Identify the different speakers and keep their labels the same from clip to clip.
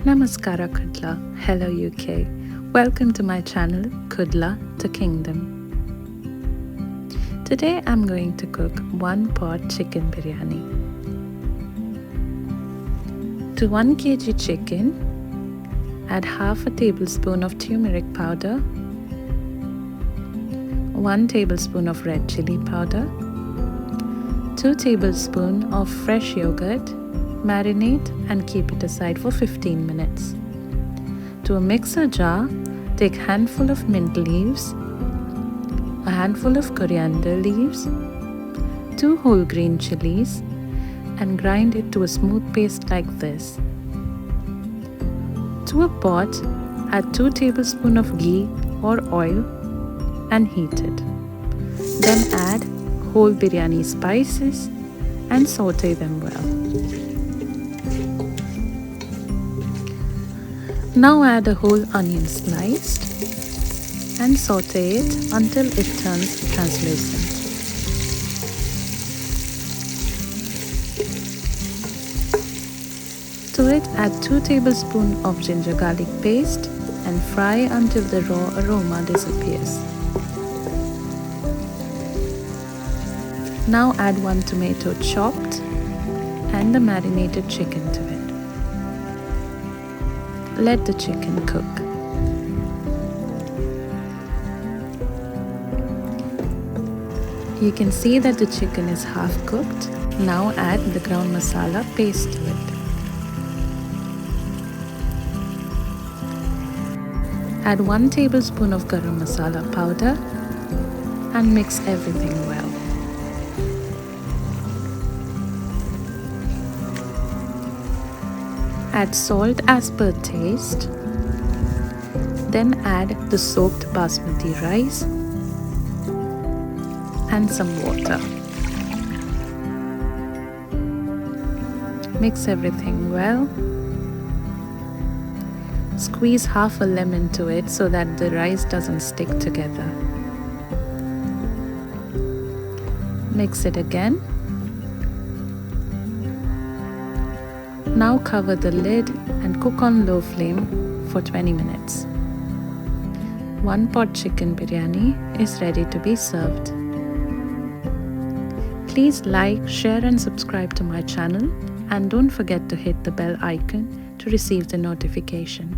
Speaker 1: Namaskara Kudla, hello UK. Welcome to my channel Kudla to Kingdom. Today I'm going to cook 1 pot chicken biryani. To 1 kg chicken, add half a tablespoon of turmeric powder, 1 tablespoon of red chili powder, 2 tablespoons of fresh yogurt. Marinate and keep it aside for 15 minutes. To a mixer jar, take a handful of mint leaves, a handful of coriander leaves, 2 whole green chilies, and grind it to a smooth paste like this. To a pot, add 2 tablespoons of ghee or oil and heat it. Then add whole biryani spices and saute them well. Now add a whole onion sliced and saute it until it turns translucent. To it add 2 tablespoons of ginger garlic paste and fry until the raw aroma disappears. Now add 1 tomato chopped and the marinated chicken to it. Let the chicken cook. You can see that the chicken is half cooked. Now add the ground masala paste to it. Add 1 tablespoon of garam masala powder and mix everything well. Add salt as per taste. Then add the soaked basmati rice and some water. Mix everything well. Squeeze half a lemon to it so that the rice doesn't stick together. Mix it again. Now cover the lid and cook on low flame for 20 minutes. 1 pot chicken biryani is ready to be served. Please like, share and subscribe to my channel, and don't forget to hit the bell icon to receive the notification.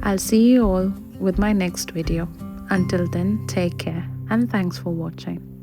Speaker 1: I'll see you all with my next video. Until then, take care and thanks for watching.